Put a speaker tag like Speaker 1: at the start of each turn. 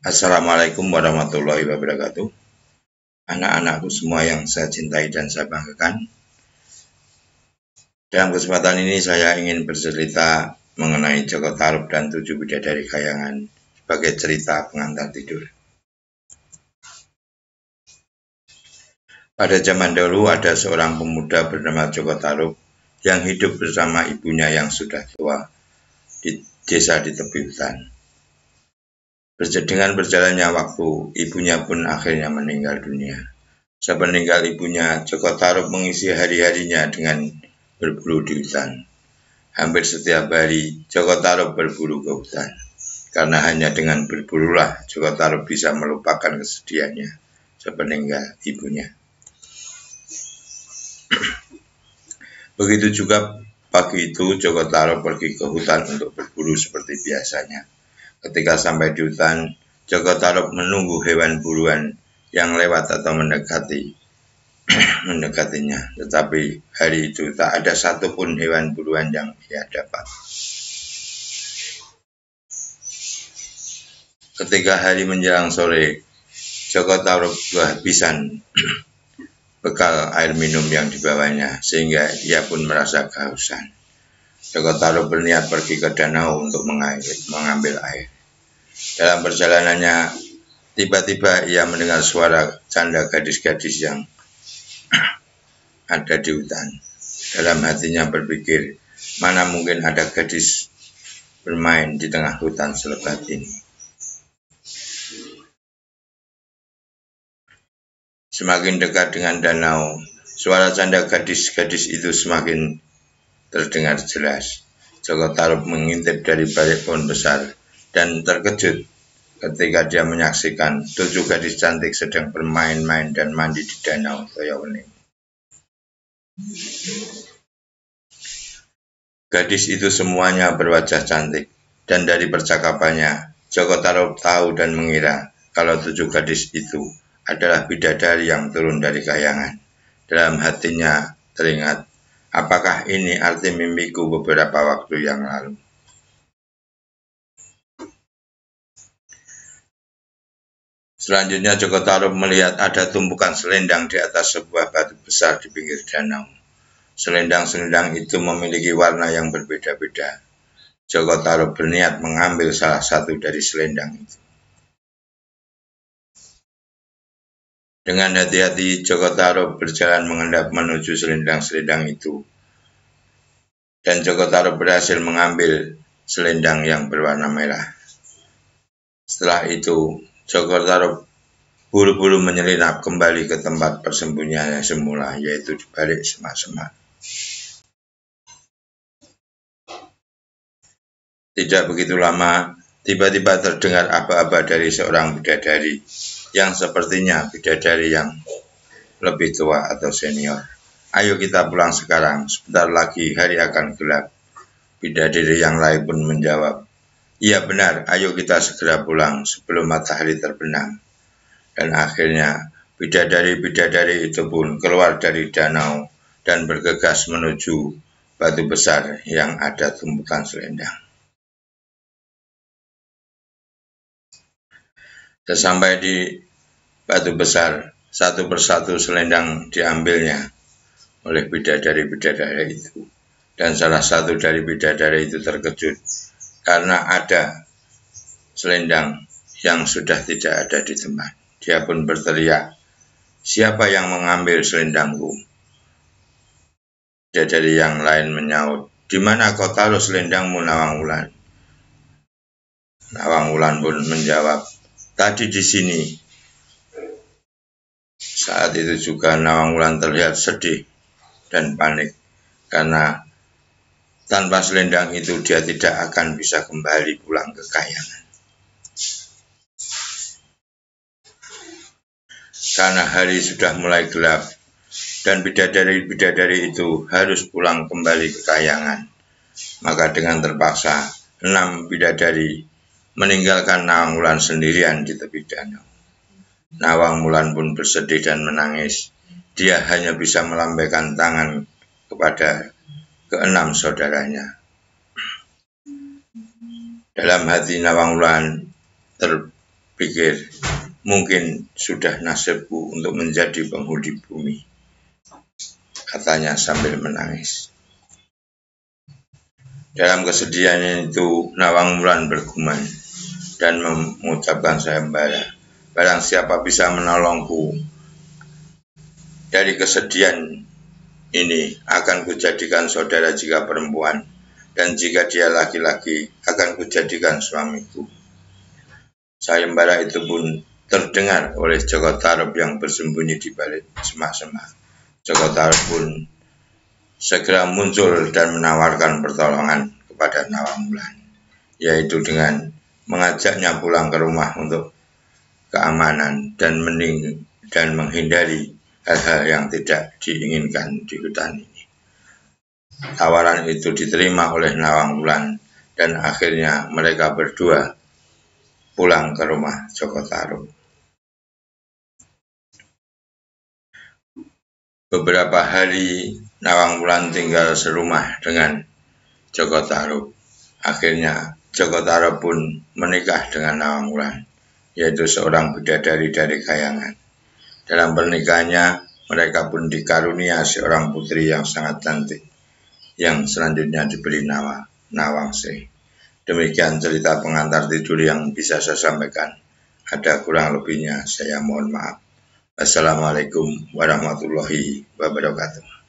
Speaker 1: Assalamualaikum warahmatullahi wabarakatuh. Anak-anakku semua yang saya cintai dan saya banggakan. Dalam kesempatan ini saya ingin bercerita mengenai Joko Tarub dan 7 bidadari kayangan sebagai cerita pengantar tidur. Pada zaman dahulu ada seorang pemuda bernama Joko Tarub yang hidup bersama ibunya yang sudah tua di desa di tepi hutan. Dengan berjalannya waktu, ibunya pun akhirnya meninggal dunia. Sepeninggal ibunya, Joko Tarub mengisi hari-harinya dengan berburu di hutan. Hampir setiap hari, Joko Tarub berburu ke hutan. Karena hanya dengan berburulah Joko Tarub bisa melupakan kesedihannya sepeninggal ibunya. Begitu juga pagi itu, Joko Tarub pergi ke hutan untuk berburu seperti biasanya. Ketika sampai di hutan, Joko Tarub menunggu hewan buruan yang lewat atau mendekatinya. Tetapi hari itu tak ada satupun hewan buruan yang ia dapat. Ketika hari menjelang sore, Joko Tarub kehabisan bekal air minum yang dibawanya, sehingga ia pun merasa kehausan. Joko Tarub berniat pergi ke danau untuk mengambil air. Dalam perjalanannya, tiba-tiba ia mendengar suara canda gadis-gadis yang ada di hutan. Dalam hatinya berpikir, mana mungkin ada gadis bermain di tengah hutan selebat ini. Semakin dekat dengan danau, suara canda gadis-gadis itu semakin terdengar jelas. Joko Tarub mengintip dari balik pohon besar dan terkejut ketika dia menyaksikan 7 gadis cantik sedang bermain-main dan mandi di danau Toyawening. Gadis itu semuanya berwajah cantik, dan dari percakapannya, Joko Tarub tahu dan mengira kalau 7 gadis itu adalah bidadari yang turun dari kayangan. Dalam hatinya teringat, apakah ini arti mimpiku beberapa waktu yang lalu? Selanjutnya Joko Tarub melihat ada tumpukan selendang di atas sebuah batu besar di pinggir danau. Selendang-selendang itu memiliki warna yang berbeda-beda. Joko Tarub berniat mengambil salah satu dari selendang itu. Dengan hati-hati, Joko Tarub berjalan mengendap menuju selendang-selendang itu. Dan Joko Tarub berhasil mengambil selendang yang berwarna merah. Setelah itu, Joko Tarub buru-buru menyelinap kembali ke tempat persembunyiannya semula, yaitu di balik semak-semak. Tidak begitu lama, tiba-tiba terdengar aba-aba dari seorang bidadari yang sepertinya bidadari yang lebih tua atau senior. Ayo kita pulang sekarang, sebentar lagi hari akan gelap. Bidadari yang lain pun menjawab, iya benar, ayo kita segera pulang sebelum matahari terbenam. Dan akhirnya bidadari-bidadari itu pun keluar dari danau dan bergegas menuju batu besar yang ada tumpukan selendang. Sesampai di batu besar, satu persatu selendang diambilnya oleh bidadari-bidadari itu. Dan salah satu dari bidadari itu terkejut karena ada selendang yang sudah tidak ada di tempat. Dia pun berteriak, siapa yang mengambil selendangku? Bidadari yang lain menyaut, di mana kau taruh selendangmu, Nawang Wulan? Nawang Wulan pun menjawab, tadi di sini. Saat itu juga Nawang Wulan terlihat sedih dan panik karena tanpa selendang itu dia tidak akan bisa kembali pulang ke kayangan. Karena hari sudah mulai gelap dan bidadari-bidadari itu harus pulang kembali ke kayangan, maka dengan terpaksa 6 bidadari meninggalkan Nawang Wulan sendirian di tepi danau. Nawang Wulan pun bersedih dan menangis. Dia hanya bisa melambaikan tangan kepada ke-6 saudaranya. Dalam hati Nawang Wulan pikir, mungkin sudah nasibku untuk menjadi penghuni bumi, katanya sambil menangis. Dalam kesedihannya itu, Nawang Wulan bergumam dan mengucapkan sayembara, barang siapa bisa menolongku dari kesedihan ini, akan kujadikan saudara jika perempuan, dan jika dia laki-laki, akan kujadikan suamiku. Sayembara itu pun terdengar oleh Joko Tarub yang bersembunyi di balik semak-semak. Joko Tarub pun segera muncul dan menawarkan pertolongan kepada Nawang Wulan, yaitu dengan mengajaknya pulang ke rumah untuk keamanan dan menghindari hal-hal yang tidak diinginkan di hutan ini. Tawaran itu diterima oleh Nawang Wulan dan akhirnya mereka berdua pulang ke rumah Joko Tarub. Beberapa hari Nawang Wulan tinggal serumah dengan Joko Tarub. Akhirnya Joko Tarub pun menikah dengan Nawang Wulan, yaitu seorang bidadari dari Kayangan. Dalam pernikahannya, mereka pun dikarunia seorang putri yang sangat cantik, yang selanjutnya diberi nama Nawangsi. Demikian cerita pengantar tidur yang bisa saya sampaikan. Ada kurang lebihnya, saya mohon maaf. Assalamualaikum warahmatullahi wabarakatuh.